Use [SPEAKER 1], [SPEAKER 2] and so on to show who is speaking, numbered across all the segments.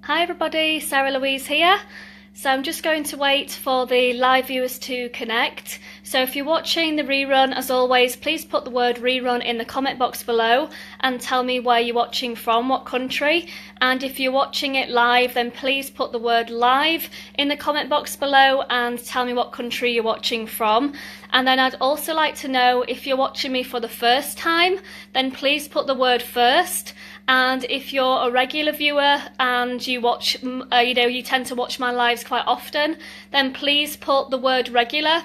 [SPEAKER 1] Hi everybody, Louise here. So I'm just going to wait for the live viewers to connect. So if you're watching the rerun, as always, please put the word rerun in the comment box below and tell me where you're watching from, what country. And if you're watching it live, then please put the word live in the comment box below and tell me what country you're watching from. And then I'd also like to know if you're watching me for the first time, then please put the word first. And if you're a regular viewer and you watch, you tend to watch my lives quite often, then please put the word regular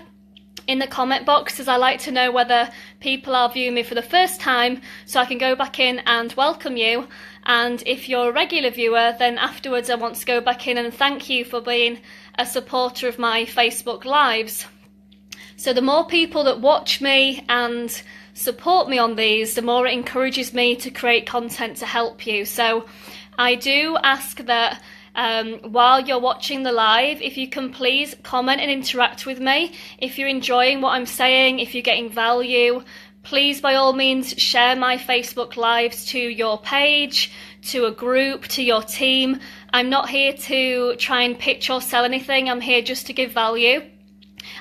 [SPEAKER 1] in the comment box, as I like to know whether people are viewing me for the first time so I can go back in and welcome you. And if you're a regular viewer, then afterwards I want to go back in and thank you for being a supporter of my Facebook lives. So the more people that watch me and support me on these, the more it encourages me to create content to help you. So I do ask that while you're watching the live, if you can please comment and interact with me. If you're enjoying what I'm saying, if you're getting value, please by all means share my Facebook lives to your page, to a group, to your team. I'm not here to try and pitch or sell anything. I'm here just to give value.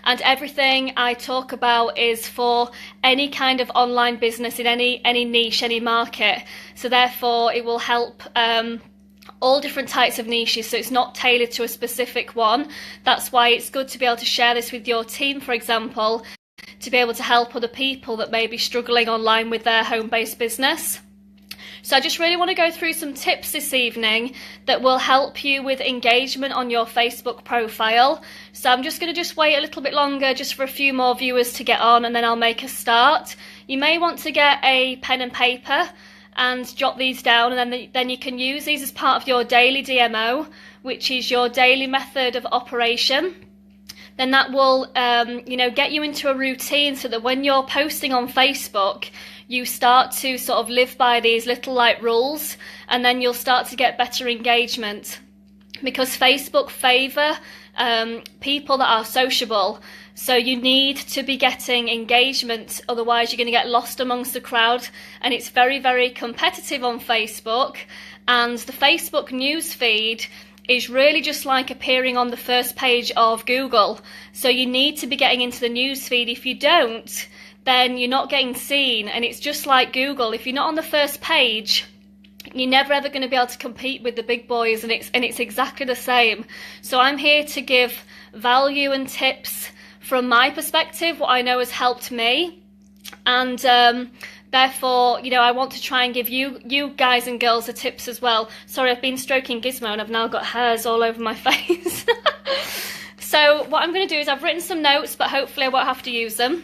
[SPEAKER 1] And everything I talk about is for any kind of online business in any niche, any market. So therefore it will help all different types of niches, so it's not tailored to a specific one. That's why it's good to be able to share this with your team, for example, to be able to help other people that may be struggling online with their home-based business. So I just really want to go through some tips this evening that will help you with engagement on your Facebook profile. So I'm just going to wait a little bit longer just for a few more viewers to get on, and then I'll make a start. You may want to get a pen and paper and jot these down, and then you can use these as part of your daily DMO, which is your daily method of operation. Then that will get you into a routine so that when you're posting on Facebook, you start to sort of live by these little rules, and then you'll start to get better engagement, because Facebook favour people that are sociable. So you need to be getting engagement, otherwise you're going to get lost amongst the crowd, and it's very, very competitive on Facebook. And the Facebook newsfeed is really just like appearing on the first page of Google. So you need to be getting into the newsfeed. If you don't, then you're not getting seen, and it's just like Google. If you're not on the first page, you're never ever going to be able to compete with the big boys, and it's exactly the same. So I'm here to give value and tips from my perspective, what I know has helped me, and therefore, I want to try and give you guys and girls the tips as well. Sorry, I've been stroking Gizmo and I've now got hairs all over my face. So what I'm going to do is I've written some notes, but hopefully I won't have to use them.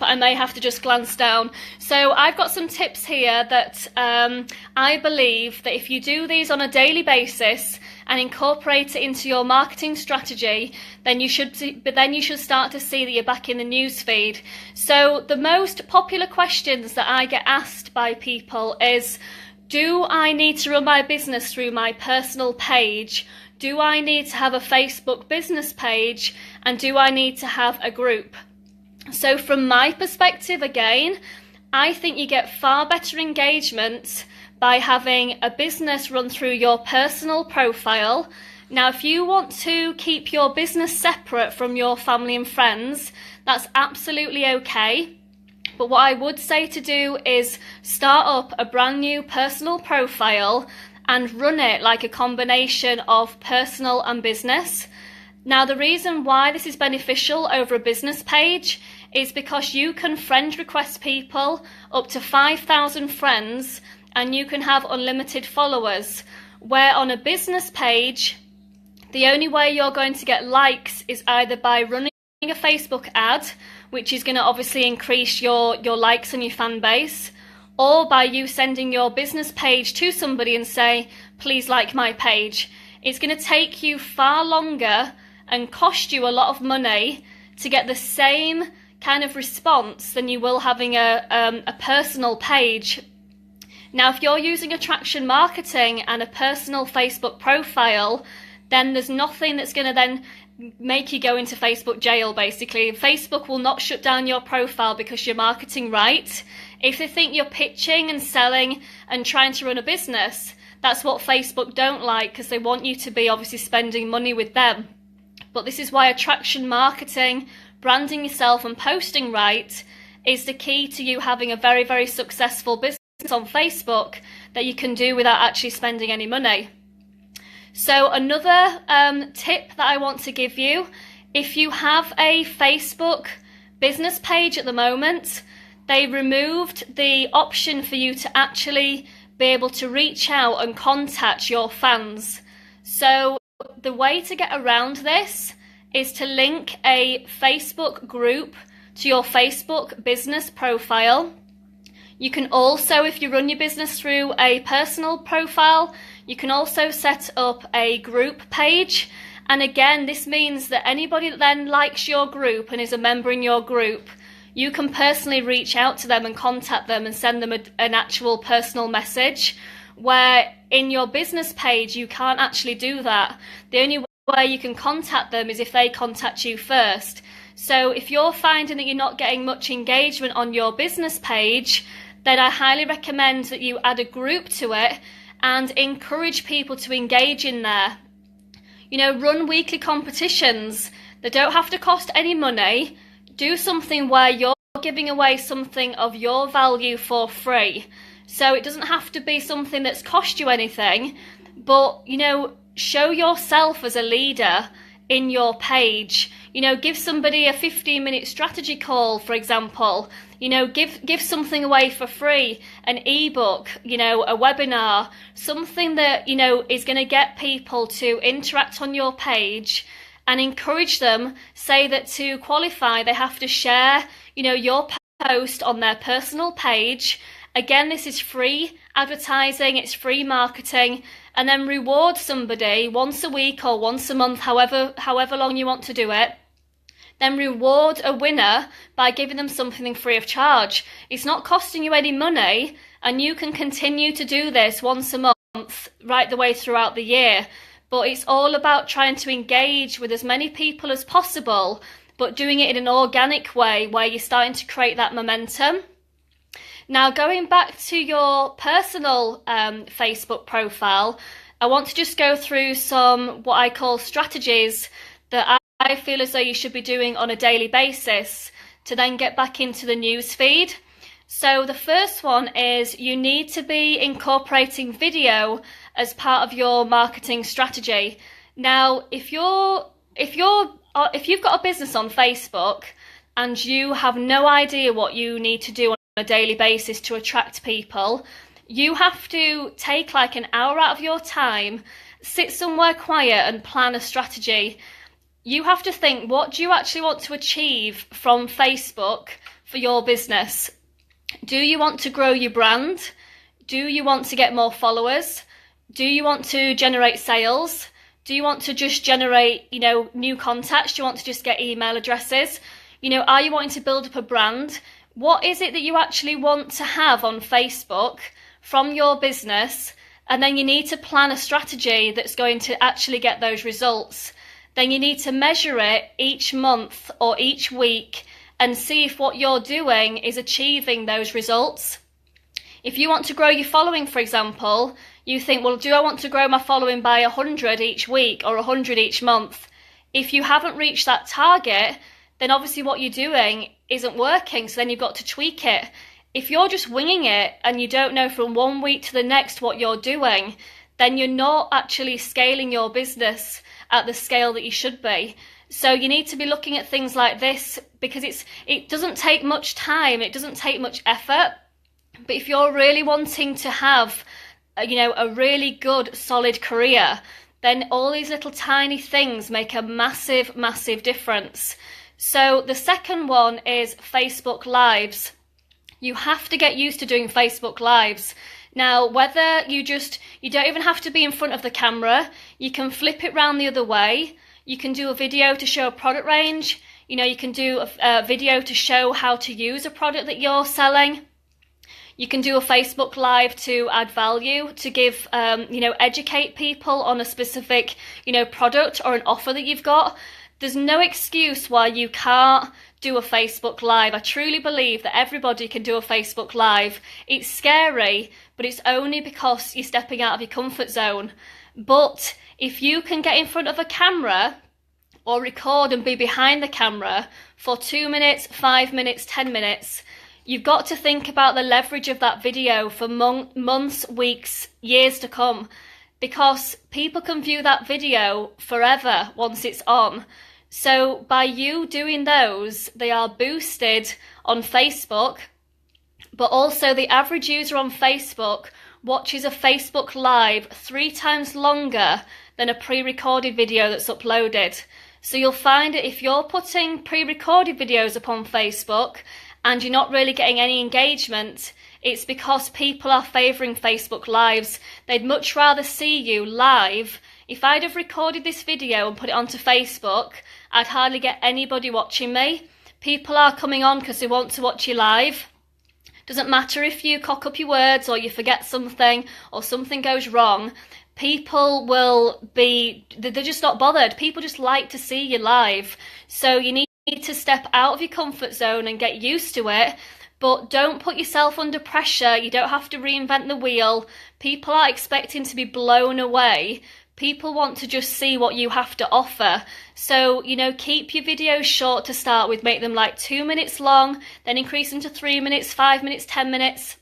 [SPEAKER 1] But I may have to just glance down. So I've got some tips here that I believe that if you do these on a daily basis and incorporate it into your marketing strategy, then you should start to see that you're back in the newsfeed. So the most popular questions that I get asked by people is, do I need to run my business through my personal page? Do I need to have a Facebook business page? And do I need to have a group? So from my perspective, again, I think you get far better engagement by having a business run through your personal profile. Now, if you want to keep your business separate from your family and friends, that's absolutely okay. But what I would say to do is start up a brand new personal profile and run it like a combination of personal and business. Now, the reason why this is beneficial over a business page is because you can friend request people, up to 5,000 friends, and you can have unlimited followers. Where on a business page, the only way you're going to get likes is either by running a Facebook ad, which is going to obviously increase your likes and your fan base, or by you sending your business page to somebody and say, please like my page. It's going to take you far longer and cost you a lot of money to get the same kind of response than you will having a personal page. Now, if you're using attraction marketing and a personal Facebook profile, then there's nothing that's going to then make you go into Facebook jail, basically. Facebook will not shut down your profile because you're marketing right. If they think you're pitching and selling and trying to run a business, That's what Facebook don't like, because they want you to be obviously spending money with them. But this is why attraction marketing, branding yourself and posting right is the key to you having a very, very successful business on Facebook that you can do without actually spending any money. So another tip that I want to give you, if you have a Facebook business page at the moment, they removed the option for you to actually be able to reach out and contact your fans. So the way to get around this is to link a Facebook group to your Facebook business profile. You can also, if you run your business through a personal profile, you can also set up a group page. And again, this means that anybody that then likes your group and is a member in your group, you can personally reach out to them and contact them and send them an actual personal message, where in your business page you can't actually do that. The only way you can contact them is if they contact you first. So if you're finding that you're not getting much engagement on your business page, then I highly recommend that you add a group to it and encourage people to engage in there. You know, run weekly competitions. They don't have to cost any money. Do something where you're giving away something of your value for free. So it doesn't have to be something that's cost you anything, but, you know, show yourself as a leader in your page. You know, give somebody a 15-minute strategy call, for example. You know, give something away for free, an ebook, you know, a webinar, something that, you know, is going to get people to interact on your page, and encourage them. Say that to qualify, they have to share, you know, your post on their personal page. Again, this is free advertising, it's free marketing, and then reward somebody once a week or once a month, however long you want to do it. Then reward a winner by giving them something free of charge. It's not costing you any money, and you can continue to do this once a month right the way throughout the year. But it's all about trying to engage with as many people as possible, but doing it in an organic way where you're starting to create that momentum. Now, going back to your personal Facebook profile, I want to just go through some what I call strategies that I feel as though you should be doing on a daily basis to then get back into the news feed. So the first one is you need to be incorporating video as part of your marketing strategy. Now, if you've got a business on Facebook and you have no idea what you need to do on a daily basis to attract people, you have to take like an hour out of your time, sit somewhere quiet and plan a strategy. You have to think, what do you actually want to achieve from Facebook for your business? Do you want to grow your brand? Do you want to get more followers? Do you want to generate sales? Do you want to just generate, you know, new contacts? Do you want to just get email addresses? You know, are you wanting to build up a brand? What is it that you actually want to have on Facebook from your business? And then you need to plan a strategy that's going to actually get those results. Then you need to measure it each month or each week and see if what you're doing is achieving those results. If you want to grow your following, for example, you think, well, do I want to grow my following by 100 each week or 100 each month? If you haven't reached that target, then obviously what you're doing isn't working, so then you've got to tweak it. If you're just winging it and you don't know from one week to the next what you're doing, then you're not actually scaling your business at the scale that you should be. So you need to be looking at things like this, because it doesn't take much time, it doesn't take much effort. But if you're really wanting to have, you know, a really good, solid career, then all these little tiny things make a massive, massive difference. So the second one is Facebook Lives. You have to get used to doing Facebook Lives. Now, whether you don't even have to be in front of the camera, you can flip it round the other way. You can do a video to show a product range. You know, you can do a video to show how to use a product that you're selling. You can do a Facebook Live to add value, to give, you know, educate people on a specific, you know, product or an offer that you've got. There's no excuse why you can't do a Facebook Live. I truly believe that everybody can do a Facebook Live. It's scary, but it's only because you're stepping out of your comfort zone. But if you can get in front of a camera or record and be behind the camera for 2 minutes, 5 minutes, 10 minutes, you've got to think about the leverage of that video for months, weeks, years to come, because people can view that video forever once it's on. So by you doing those, they are boosted on Facebook, but also the average user on Facebook watches a Facebook Live 3 times longer than a pre-recorded video that's uploaded. So you'll find that if you're putting pre-recorded videos up on Facebook and you're not really getting any engagement, it's because people are favouring Facebook Lives. They'd much rather see you live. If I'd have recorded this video and put it onto Facebook, I'd hardly get anybody watching me. People are coming on because they want to watch you live. Doesn't matter if you cock up your words or you forget something or something goes wrong. People will be, they're just not bothered. People just like to see you live. So you need to step out of your comfort zone and get used to it. But don't put yourself under pressure. You don't have to reinvent the wheel. People are expecting to be blown away. People want to just see what you have to offer. So, keep your videos short to start with. Make them like 2 minutes long, then increase them to 3 minutes, 5 minutes, 10 minutes.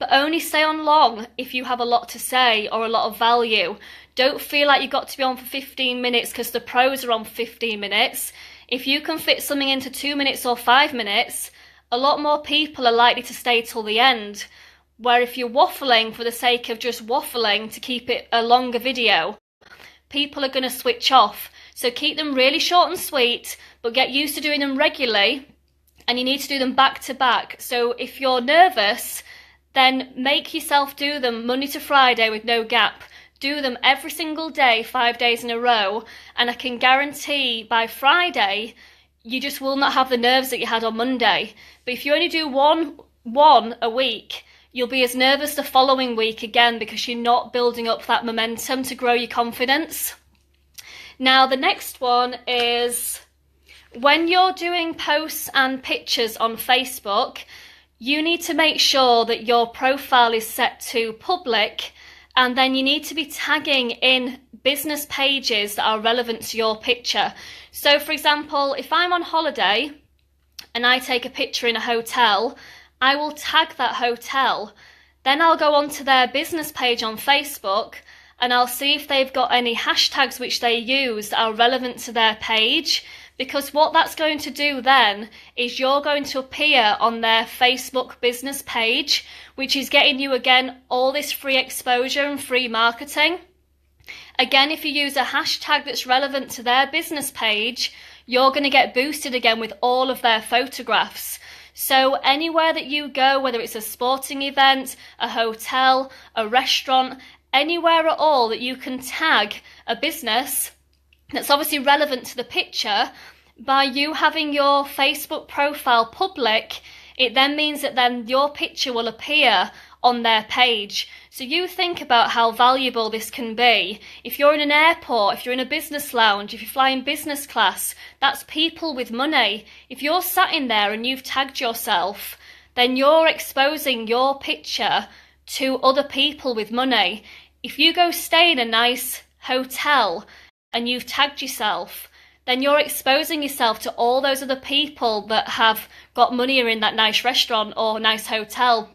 [SPEAKER 1] But only stay on long if you have a lot to say or a lot of value. Don't feel like you've got to be on for 15 minutes because the pros are on 15 minutes. If you can fit something into 2 minutes or 5 minutes, a lot more people are likely to stay till the end. Where if you're waffling for the sake of just waffling to keep it a longer video, people are going to switch off. So keep them really short and sweet, but get used to doing them regularly, and you need to do them back to back. So if you're nervous, then make yourself do them Monday to Friday with no gap. Do them every single day, 5 days in a row, and I can guarantee by Friday, you just will not have the nerves that you had on Monday. But if you only do one a week, you'll be as nervous the following week again because you're not building up that momentum to grow your confidence. Now, the next one is when you're doing posts and pictures on Facebook, you need to make sure that your profile is set to public, and then you need to be tagging in business pages that are relevant to your picture. So, for example, if I'm on holiday and I take a picture in a hotel, I will tag that hotel. Then I'll go onto their business page on Facebook and I'll see if they've got any hashtags which they use that are relevant to their page. Because what that's going to do then is you're going to appear on their Facebook business page, which is getting you, again, all this free exposure and free marketing. Again, if you use a hashtag that's relevant to their business page, you're going to get boosted again with all of their photographs. So anywhere that you go, whether it's a sporting event, a hotel, a restaurant, anywhere at all that you can tag a business that's obviously relevant to the picture, by you having your Facebook profile public, it then means that then your picture will appear on their page. So you think about how valuable this can be. If you're in an airport, if you're in a business lounge, if you're flying business class, that's people with money. If you're sat in there and you've tagged yourself, then you're exposing your picture to other people with money. If you go stay in a nice hotel and you've tagged yourself, then you're exposing yourself to all those other people that have got money or in that nice restaurant or nice hotel.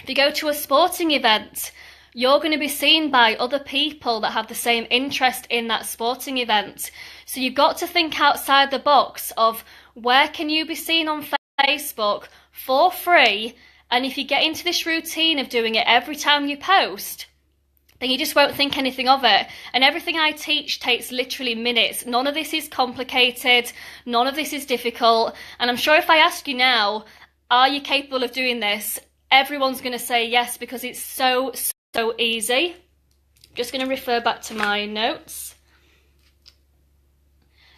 [SPEAKER 1] If you go to a sporting event, you're going to be seen by other people that have the same interest in that sporting event. So you've got to think outside the box of where can you be seen on Facebook for free, and if you get into this routine of doing it every time you post, then you just won't think anything of it. And everything I teach takes literally minutes. None of this is complicated. None of this is difficult. And I'm sure if I ask you now, are you capable of doing this? Everyone's going to say yes, because it's so easy. Just going to refer back to my notes.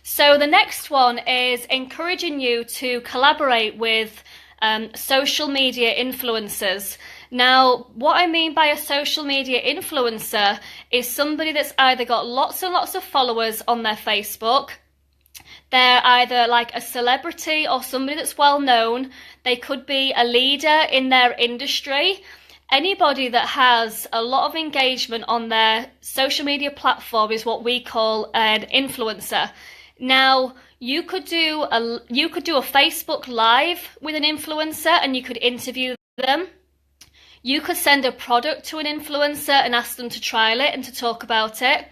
[SPEAKER 1] So the next one is encouraging you to collaborate with social media influencers. Now, what I mean by a social media influencer is somebody that's either got lots and lots of followers on their Facebook. They're either like a celebrity or somebody that's well known. They could be a leader in their industry. Anybody that has a lot of engagement on their social media platform is what we call an influencer. Now, you could do a Facebook Live with an influencer and you could interview them. You could send a product to an influencer and ask them to trial it and to talk about it.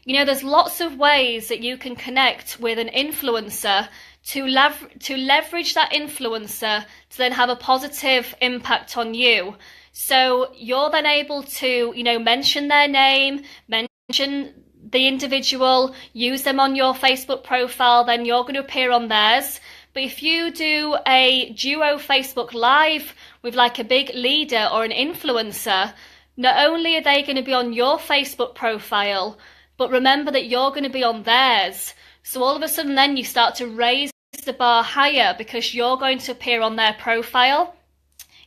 [SPEAKER 1] You know, there's lots of ways that you can connect with an influencer to leverage that influencer to then have a positive impact on you. So you're then able to, you know, mention their name, mention the individual, use them on your Facebook profile, then you're going to appear on theirs. But if you do a duo Facebook Live with like a big leader or an influencer, not only are they going to be on your Facebook profile, but remember that you're going to be on theirs. So all of a sudden then you start to raise the bar higher because you're going to appear on their profile.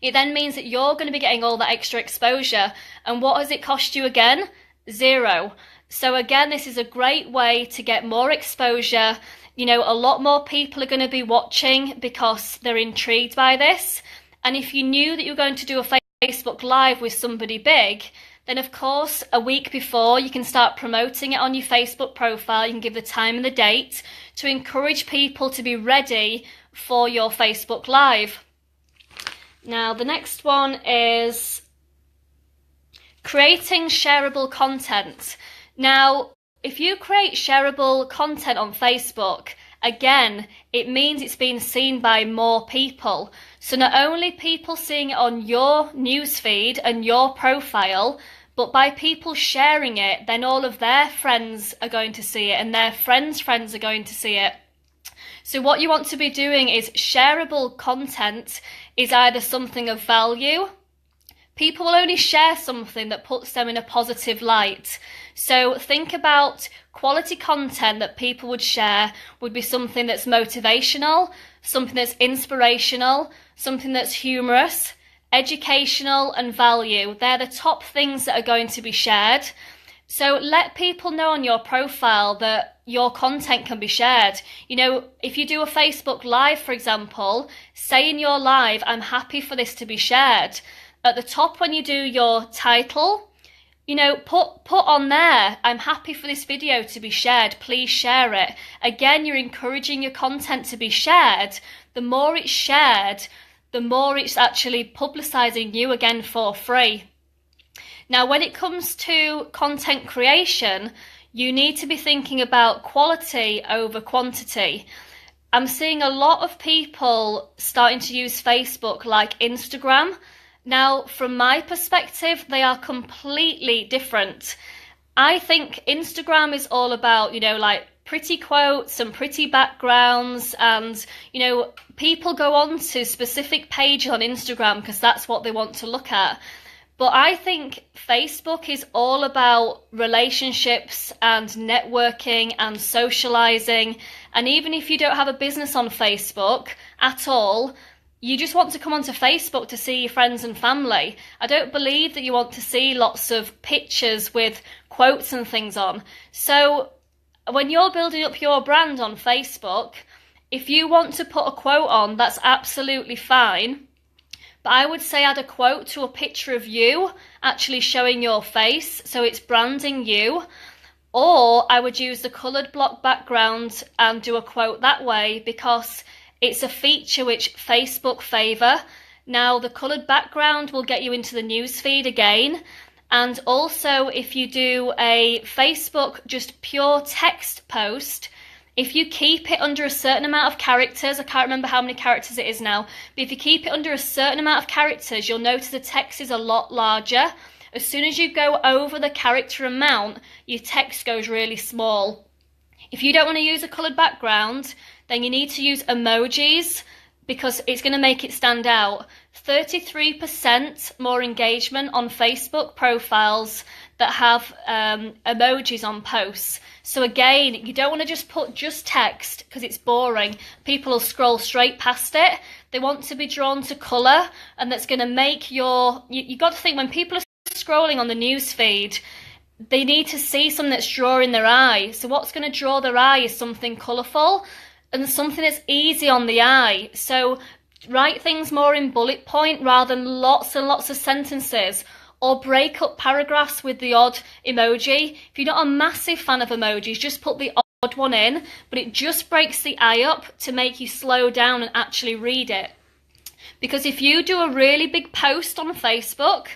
[SPEAKER 1] It then means that you're going to be getting all that extra exposure. And what has it cost you again? 0. So again, this is a great way to get more exposure. You know, a lot more people are going to be watching because they're intrigued by this. And if you knew that you were going to do a Facebook Live with somebody big, then of course, a week before, you can start promoting it on your Facebook profile. You can give the time and the date to encourage people to be ready for your Facebook Live. Now, the next one is creating shareable content. Now, if you create shareable content on Facebook, again, it means it's being seen by more people. So not only people seeing it on your newsfeed and your profile, but by people sharing it, then all of their friends are going to see it and their friends' friends are going to see it. So what you want to be doing is shareable content is either something of value. People will only share something that puts them in a positive light. So think about quality content that people would share would be something that's motivational, something that's inspirational, something that's humorous, educational and value. They're the top things that are going to be shared. So let people know on your profile that your content can be shared. You know, if you do a Facebook Live, for example, say in your live, I'm happy for this to be shared. At the top when you do your title, you know, put on there, I'm happy for this video to be shared, please share it. Again, you're encouraging your content to be shared. The more it's shared, the more it's actually publicising you again for free. Now, when it comes to content creation, you need to be thinking about quality over quantity. I'm seeing a lot of people starting to use Facebook like Instagram. Now, from my perspective, they are completely different. I think Instagram is all about, you know, like pretty quotes and pretty backgrounds, and, you know, people go on to specific pages on Instagram because that's what they want to look at. But I think Facebook is all about relationships and networking and socializing. And even if you don't have a business on Facebook at all, you just want to come onto Facebook to see your friends and family. I don't believe that you want to see lots of pictures with quotes and things on. So when you're building up your brand on Facebook, if you want to put a quote on, that's absolutely fine. But I would say add a quote to a picture of you actually showing your face, so it's branding you. Or I would use the coloured block background and do a quote that way, because it's a feature which Facebook favour. Now, the coloured background will get you into the newsfeed again. And also, if you do a Facebook just pure text post, if you keep it under a certain amount of characters, I can't remember how many characters it is now, but if you keep it under a certain amount of characters, you'll notice the text is a lot larger. As soon as you go over the character amount, your text goes really small. If you don't want to use a coloured background, then you need to use emojis, because it's going to make it stand out. 33% more engagement on Facebook profiles that have emojis on posts. So again, you don't want to just put just text because it's boring. People will scroll straight past it. They want to be drawn to colour, and that's going to make your... You've got to think, when people are scrolling on the news feed, they need to see something that's drawing their eye. So what's going to draw their eye is something colourful and something that's easy on the eye. So Write things more in bullet point rather than lots and lots of sentences, or break up paragraphs with the odd emoji. If you're not a massive fan of emojis, just put the odd one in, but it just breaks the eye up to make you slow down and actually read it. Because if you do a really big post on Facebook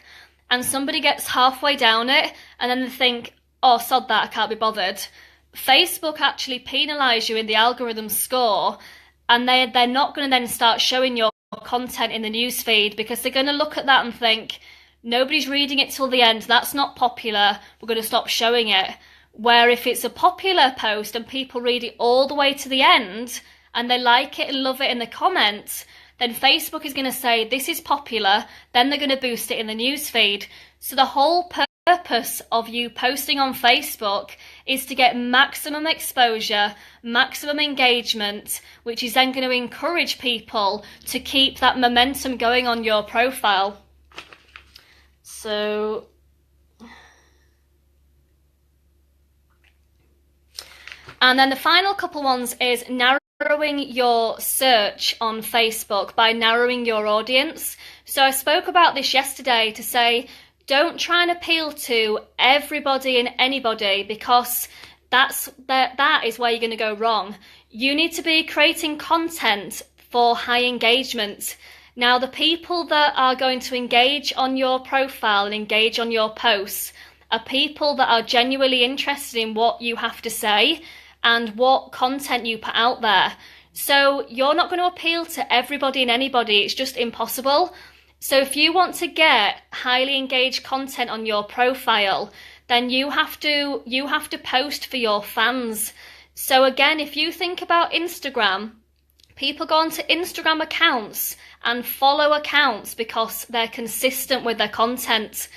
[SPEAKER 1] and somebody gets halfway down it and then they think, oh, sod that, I can't be bothered, Facebook actually penalise you in the algorithm score, and they're not going to then start showing your content in the newsfeed, because they're going to look at that and think, nobody's reading it till the end, that's not popular, we're going to stop showing it. Where if it's a popular post and people read it all the way to the end and they like it and love it in the comments, then Facebook is going to say this is popular, then they're going to boost it in the newsfeed. So the whole purpose of you posting on Facebook is to get maximum exposure, maximum engagement, which is then going to encourage people to keep that momentum going on your profile. So, and then the final couple ones is narrowing your search on Facebook by narrowing your audience. So I spoke about this yesterday to say, don't try and appeal to everybody and anybody, because that is where you're going to go wrong. You need to be creating content for high engagement. Now, the people that are going to engage on your profile and engage on your posts are people that are genuinely interested in what you have to say and what content you put out there. So you're not going to appeal to everybody and anybody. It's just impossible. So if you want to get highly engaged content on your profile, then you have to post for your fans. So again, if you think about Instagram, people go onto Instagram accounts and follow accounts because they're consistent with their content.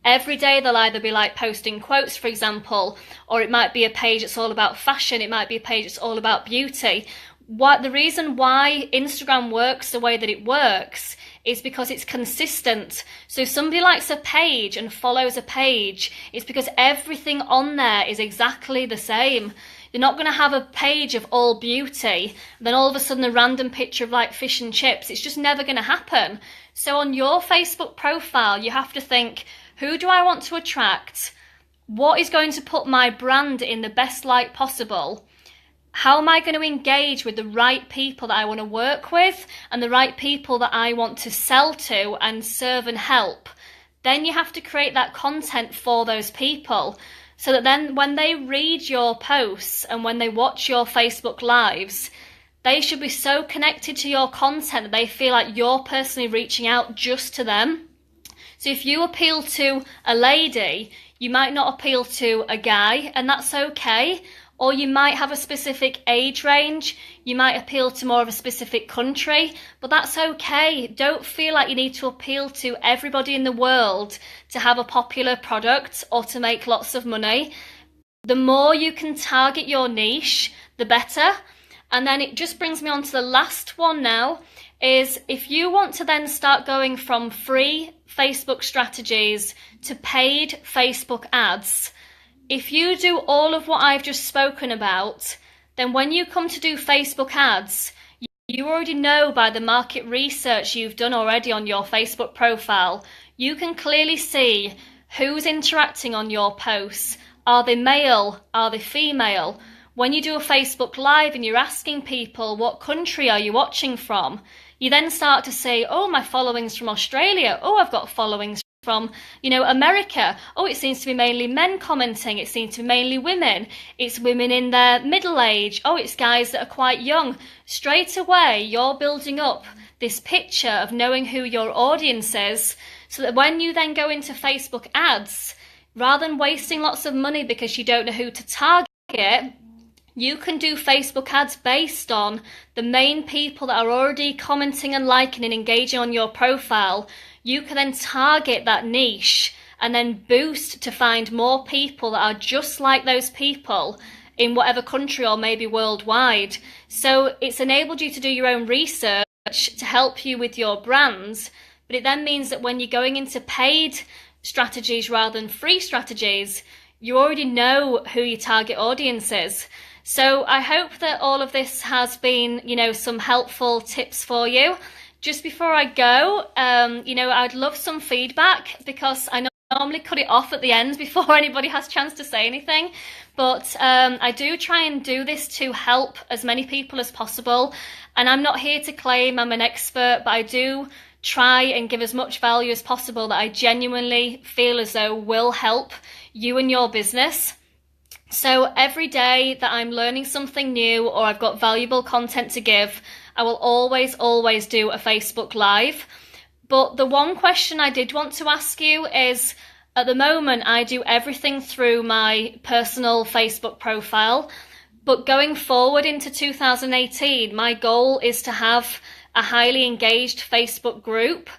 [SPEAKER 1] Every day they'll either be like posting quotes, for example, or it might be a page that's all about fashion, it might be a page that's all about beauty. The reason why Instagram works the way that it works is because it's consistent. So if somebody likes a page and follows a page, it's because everything on there is exactly the same. You're not going to have a page of all beauty, then all of a sudden a random picture of like fish and chips. It's just never going to happen. So on your Facebook profile, you have to think, who do I want to attract? What is going to put my brand in the best light possible? How am I going to engage with the right people that I want to work with and the right people that I want to sell to and serve and help? Then you have to create that content for those people, so that then when they read your posts and when they watch your Facebook lives, they should be so connected to your content that they feel like you're personally reaching out just to them. So if you appeal to a lady, you might not appeal to a guy, and that's okay. Or you might have a specific age range, you might appeal to more of a specific country, but that's okay. Don't feel like you need to appeal to everybody in the world to have a popular product or to make lots of money. The more you can target your niche, the better. And then it just brings me on to the last one now, is if you want to then start going from free Facebook strategies to paid Facebook ads, if you do all of what I've just spoken about, then when you come to do Facebook ads, you already know by the market research you've done already on your Facebook profile, you can clearly see who's interacting on your posts. Are they male? Are they female? When you do a Facebook Live and you're asking people, what country are you watching from? You then start to say, oh, my following's from Australia. Oh, I've got followings from, America. Oh, it seems to be mainly men commenting. It seems to be mainly women. It's women in their middle age. Oh, it's guys that are quite young. Straight away, you're building up this picture of knowing who your audience is, so that when you then go into Facebook ads, rather than wasting lots of money because you don't know who to target, you can do Facebook ads based on the main people that are already commenting and liking and engaging on your profile. You can then target that niche and then boost to find more people that are just like those people in whatever country or maybe worldwide. So it's enabled you to do your own research to help you with your brands, but it then means that when you're going into paid strategies rather than free strategies, you already know who your target audience is. So I hope that all of this has been, some helpful tips for you. just before I go, you know, I'd love some feedback, because I normally cut it off at the end before anybody has a chance to say anything. But I do try and do this to help as many people as possible. And I'm not here to claim I'm an expert, but I do try and give as much value as possible that I genuinely feel as though will help you and your business. So every day that I'm learning something new or I've got valuable content to give, I will always do a Facebook Live. But the one question I did want to ask you is, at the moment, I do everything through my personal Facebook profile. But going forward into 2018, my goal is to have a highly engaged Facebook group.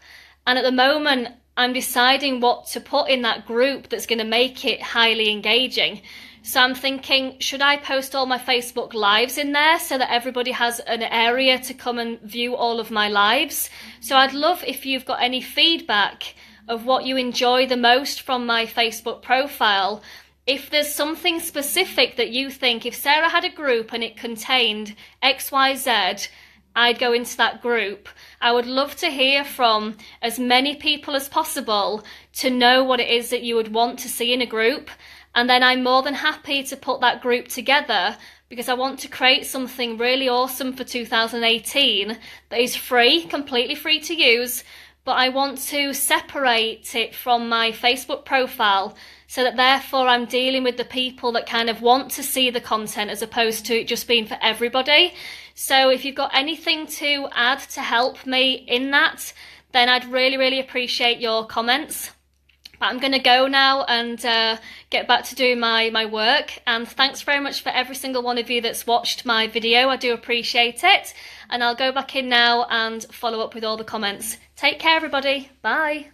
[SPEAKER 1] And at the moment, I'm deciding what to put in that group that's going to make it highly engaging. So I'm thinking, should I post all my Facebook lives in there so that everybody has an area to come and view all of my lives? So I'd love if you've got any feedback of what you enjoy the most from my Facebook profile. If there's something specific that you think, if Sarah had a group and it contained XYZ, I'd go into that group. I would love to hear from as many people as possible to know what it is that you would want to see in a group. And then I'm more than happy to put that group together, because I want to create something really awesome for 2018 that is free, completely free to use, but I want to separate it from my Facebook profile so that therefore I'm dealing with the people that kind of want to see the content as opposed to it just being for everybody. So if you've got anything to add to help me in that, then I'd really appreciate your comments. But I'm going to go now and get back to doing my work. And thanks very much for every single one of you that's watched my video. I do appreciate it. And I'll go back in now and follow up with all the comments. Take care, everybody. Bye.